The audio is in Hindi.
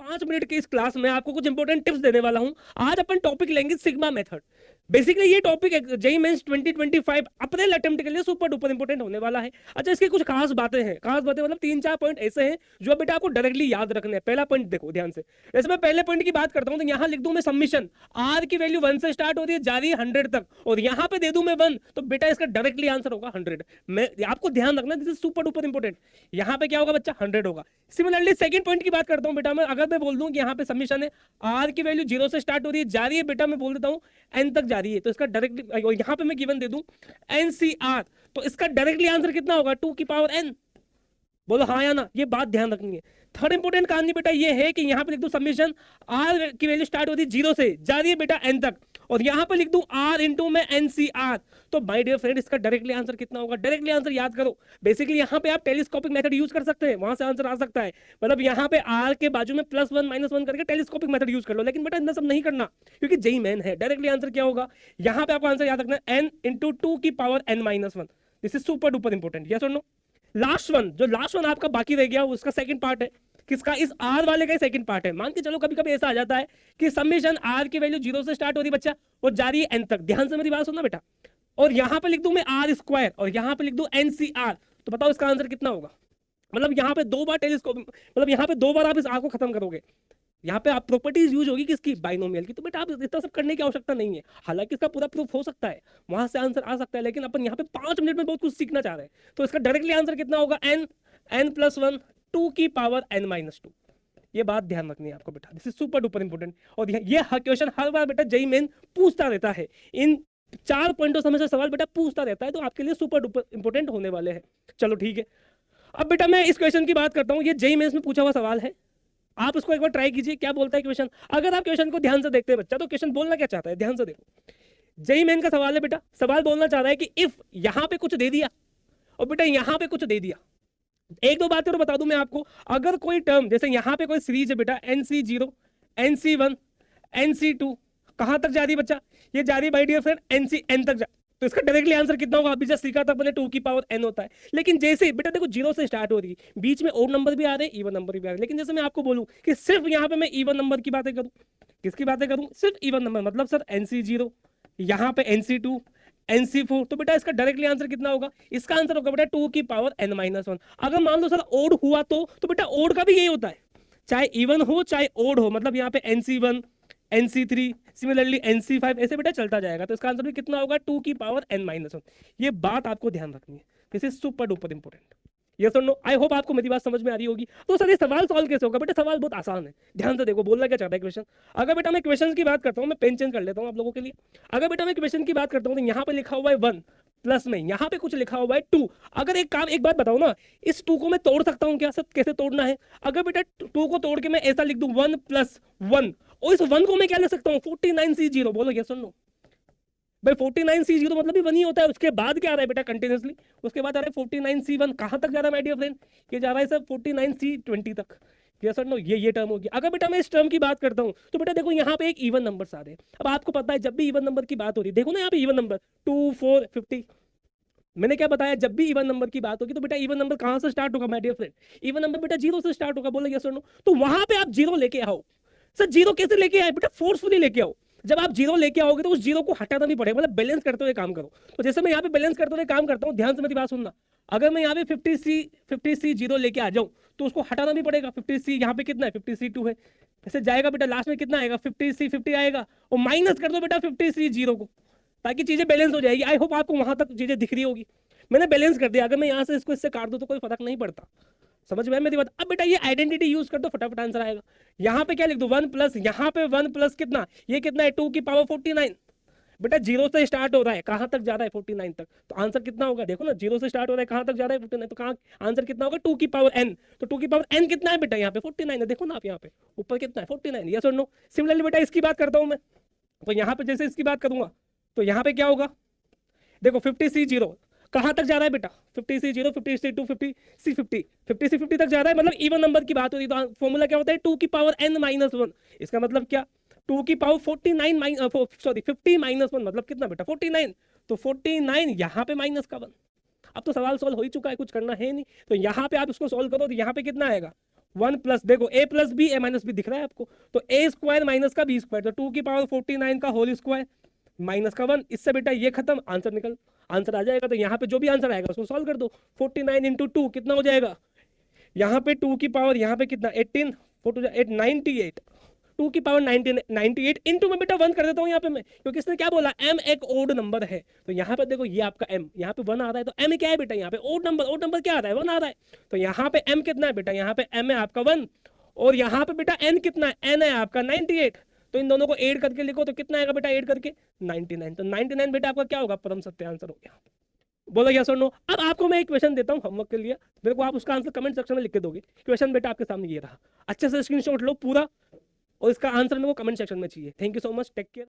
5 मिनट की इस क्लास में आपको कुछ इंपॉर्टेंट टिप्स देने वाला हूं। आज अपन टॉपिक लेंगे सिग्मा मेथड। बेसिकली ये topic JEE mains 2025 April attempt के लिए सुपर डुपर इंपॉर्टेंट होने वाला है। अच्छा, इसकी कुछ खास बातें हैं, खास बातें मतलब 3-4 पॉइंट ऐसे हैं जो बेटा आपको डायरेक्टली याद रखने हैं। पहला पॉइंट देखो ध्यान से। जैसे मैं पहले पॉइंट की बात करता हूं तो यहां लिख दूं मैं सबमिशन, आर की वैल्यू 1 से स्टार्ट होती है जा रही है 100 तक, और यहां पे दे दूं मैं 1, तो बेटा इसका डायरेक्टली आंसर होगा 100। मैं आपको ध्यान रखना, this is super duper important. यहां पे क्या होगा बच्चा, 100 होगा। सिमिलरली सेकंड पॉइंट की बात करता हूं बेटा मैं, अगर मैं बोल दूं कि यहां पे सबमिशन है, आर की वैल्यू 0 से स्टार्ट हो रही है जा रही है बेटा, मैं बोल देता हूं एन तक जा रही है, तो इसका डायरेक्टली यहां पे मैं गिवन दे दूं एनसीआर, तो इसका डायरेक्टली आंसर कितना होगा 2 की पावर एन। बोलो हाँ या ना, ये बात ध्यान रखनी है। थर्ड इंपोर्टेंट कहानी बेटा ये है कि यहां पे लिख दूं सबमिशन, आर की वैल्यू स्टार्ट होती है 0 से जा रही है बेटा एन तक, और यहां पे लिख दूं आर इंटू में एनसीआर, तो माय डियर फ्रेंड इसका डायरेक्टली आंसर कितना होगा। डायरेक्टली आंसर याद करो, बेसिकली यहां पे आप टेलीस्कोपिक मेथड यूज कर सकते हैं, वहां से आंसर आ सकता है। मतलब यहां पे आर के बाजू में +1 -1 करके टेलीस्कोपिक मेथड यूज कर लो, लेकिन बेटा इतना सब नहीं करना क्योंकि जेईई मेन है। डायरेक्टली आंसर क्या होगा, यहां पे आपको आंसर याद रखना है एन इंटू 2 की power n-1। This is super duper important, yes और नो। लास्ट वन आपका बाकी रह गया, उसका सेकंड पार्ट है। किसका, इस आर वाले का सेकंड पार्ट है। मान के चलो कभी कभी ऐसा आ जाता है कि सबमिशन आर की वैल्यू 0 से स्टार्ट हो रही बच्चा और जा रही है एन तक, ध्यान से मेरी बात सुनना बेटा, और यहां पे लिख दूं मैं आर स्क्वायर और यहां पे लिख दूं एनसीआर, तो बताओ इसका आंसर कितना होगा। मतलब यहां पे दो बार टेलीस्कोप, मतलब यहां पे दो बार आप इस आर को खत्म करोगे, यहाँ पे आप प्रॉपर्टीज यूज होगी किसकी, बाइनोमियल की, तो बेटा आप इतना सब करने की आवश्यकता नहीं है। हालांकि इसका पूरा प्रूफ हो सकता है, वहां से आंसर आ सकता है, लेकिन अपन यहाँ पे 5 मिनट में बहुत कुछ सीखना चाह रहे हैं, तो इसका डायरेक्टली आंसर कितना होगा n+1 2 की पावर n-2। ये बात ध्यान रखनी है आपको बेटा, this is super duper important. और ये क्वेश्चन हर बार बेटा जेईई मेन पूछता रहता है, इन 4 पॉइंटों से हमेशा सवाल बेटा पूछता रहता है, तो आपके लिए सुपर डुपर इंपोर्टेंट होने वाले हैं। चलो ठीक है, अब बेटा मैं इस क्वेश्चन की बात करता हूँ। ये जेईई मेंस में पूछा हुआ सवाल है, आप इसको एक बार ट्राई कीजिए क्या बोलता है क्वेश्चन। अगर आप क्वेश्चन को ध्यान से देखते हैं बच्चा, तो क्वेश्चन बोलना क्या चाहता है ध्यान से देखो। जेईई मेन का सवाल है बेटा, सवाल बोलना चाह रहा है कि इफ यहां पे कुछ दे दिया और बेटा यहां पे कुछ दे दिया, एक दो बातें और बता दूं मैं आपको। अगर कोई टर्म, जैसे यहां पे कोई सीरीज है बेटा NC0 NC1 NC2, कहां तक जा रही है बच्चा, ये जा रही है माय डियर फ्रेंड NCn तक तो इसका डायरेक्टली आंसर कितना होगा, अभी जस्ट सीखा था अपने 2 की पावर n होता है। लेकिन जैसे बेटा देखो 0 से स्टार्ट हो रही है, बीच में ओड नंबर भी आ रहे हैं, इवन नंबर भी आ रहे हैं, लेकिन जैसे मैं आपको बोलूं कि सिर्फ यहाँ पे मैं इवन नंबर की बातें करूं, किसकी बातें करूं, सिर्फ इवन नंबर, मतलब सर NC0, यहाँ पे NC2 NC4, तो बेटा इसका डायरेक्टली आंसर कितना होगा, इसका आंसर होगा बेटा 2 की पावर n-1। अगर मान लो सर ओड हुआ तो बेटा ओड का भी यही होता है, चाहे इवन हो चाहे ओड हो, मतलब यहाँ पे NC1 NC3 सिमिलरली NC5 ऐसे बेटा चलता जाएगा, तो इसका आंसर भी कितना होगा 2 की पावर n-1। ये बात आपको ध्यान रखनी है, this is super duper important, yes और नो। आई होप आपको मेरी बात समझ में आ रही होगी। तो सर ये सवाल सॉल्व कैसे होगा, बेटा सवाल बहुत आसान है, ध्यान से देखो बोलना क्या चाहता है क्वेश्चन। अगर बेटा मैं क्वेश्चन की बात करता हूँ, मैं पेन चेंज कर लेता हूँ आप लोगों के लिए। अगर बेटा मैं क्वेश्चन की बात करता हूँ तो यहाँ पे लिखा हुआ है 1 प्लस में यहाँ पे कुछ लिखा हुआ है 2। अगर एक बात बताओ ना, इस 2 को मैं तोड़ सकता हूँ क्या, सब कैसे तोड़ना है। अगर बेटा 2 को तोड़ के मैं ऐसा लिख दूं 1+1, और इस 1 को मैं क्या लिख सकता हूँ 49C0, बोलो यस और नो। भाई 49C0 मतलब भी 1 ही होता है, उसके बाद क्या आ रहा है बेटा कंटिन्यूसली, उसके बाद आ रहा है 49C1, कहां तक जा रहा है माय डियर फ्रेंड, ये जा रहा है सर 49C20 तक, यस और नो। ये टर्म होगी। अगर बेटा मैं इस टर्म की बात करता हूं तो बेटा देखो यहाँ पे एक इवन नंबर आ रहे हैं। अब आपको पता है जब भी इवन नंबर की बात हो रही है, देखो ना यहाँ पे इवन नंबर 2 4 50, मैंने क्या बताया, जब भी इवन नंबर की बात होगी तो बेटा इवन नंबर कहां से स्टार्ट होगा my dear friend, even number बेटा 0 से स्टार्ट होगा, बोलो यस और नो। तो वहां पे आप 0 लेके आओ। सर 0 कैसे लेके आए बेटा, फोर्सफुली लेके आओ। जब आप 0 लेके आओगे तो उस 0 को हटाना नहीं पड़ेगा, मतलब बैलेंस करते हुए काम करो। तो जैसे मैं यहाँ पे बैलेंस करते हुए काम करता हूँ, ध्यान से मेरी बात सुनना। अगर मैं यहाँ पे 50C 0 लेके आ जाऊँ तो उसको हटाना भी पड़ेगा। 50C यहाँ पे कितना है 50C2 है, ऐसे जाएगा बेटा, लास्ट में कितना आएगा 50C50 आएगा, और माइनस कर दो बेटा 50C0 को, ताकि चीजें बैलेंस हो जाएगी। आई होप आपको वहां तक चीजें दिख रही होगी। मैंने बैलेंस कर दिया, अगर मैं यहाँ से इसको इससे काट दूं तो कोई फर्क नहीं पड़ता, समझ में मेरी बात। अब बेटा ये आइडेंटिटी यूज कर दो, फटाफट आंसर आएगा। यहाँ पे क्या लिख दो 1 प्लस, यहाँ पे 1 प्लस कितना, ये कितना है 2 की पावर 49। बेटा 0 से स्टार्ट हो रहा है, कहां तक जा रहा है 49 तक, तो आंसर कितना होगा, देखो ना 0 से स्टार्ट हो रहा है, कहां तक जा रहा है 49, तो कहां आंसर कितना होगा 2 की पावर n। तो 2 की पावर n कितना है बेटा, यहाँ पे 49 है, देखो ना आप यहाँ पे ऊपर कितना है 49, यस और नो। सिमिलरली बेटा इसकी बात करता हूं मैं, तो यहाँ पे जैसे इसकी बात करूंगा तो यहाँ पे क्या होगा, देखो 50C0 कहां तक जा रहा है बेटा, 50C0 50C2 50C50 50C50 तक जा रहा है, मतलब इवन नंबर की बात होती है। तो फॉर्मूला क्या होता है 2 की पावर n-1। इसका मतलब क्या, 2 की पावर 50 -1 मतलब कितना बेटा 49, तो 49 यहाँ पे माइनस का 1। अब तो सवाल सॉल्व हो ही चुका है, कुछ करना है नहीं। तो यहाँ पे आप इसको सॉल्व करो तो यहाँ पे कितना आएगा 1 प्लस, देखो a plus B a minus B दिख रहा है आपको, तो a स्क्वायर माइनस का बी स्क्वायर, तो 2 की पावर 49 का होल स्क्वायर माइनस का 1, इससे बेटा ये खत्म, आंसर निकल, आंसर आ जाएगा। तो यहाँ पे जो भी आंसर आएगा उसको सॉल्व कर दो। 49 इंटू 2 कितना हो जाएगा, यहाँ पे 2 की पावर यहाँ पे कितना 18, 4 8 98, 2 की पावर 98 इंटू में बेटा 1 कर देता हूँ यहाँ पे मैं, क्योंकि इसने क्या बोला m एक ओड नंबर है। तो यहाँ पे देखो ये आपका m, यहाँ पे 1 आ रहा है, तो m क्या है बेटा, यहाँ पे ओड नंबर क्या आ रहा है, 1 आ रहा है। तो यहाँ पे m कितना है बेटा, यहाँ पे m है आपका 1, और यहाँ पे बेटा n कितना है, n है आपका 98। तो इन दोनों को ऐड करके लिखो तो कितना आएगा बेटा, ऐड करके 99। तो 99 बेटा आपका क्या होगा, परम सत्य आंसर हो गया। बोलो यस और नो। अब आपको मैं एक क्वेश्चन देता हूँ होमवर्क के लिए, मेरे को आप उसका आंसर कमेंट सेक्शन में लिख के दोगे। क्वेश्चन बेटा आपके सामने ये रहा, अच्छे से स्क्रीनशॉट लो पूरा, और इसका आंसर मेरे को कमेंट सेक्शन में चाहिए। Thank you so much, take care.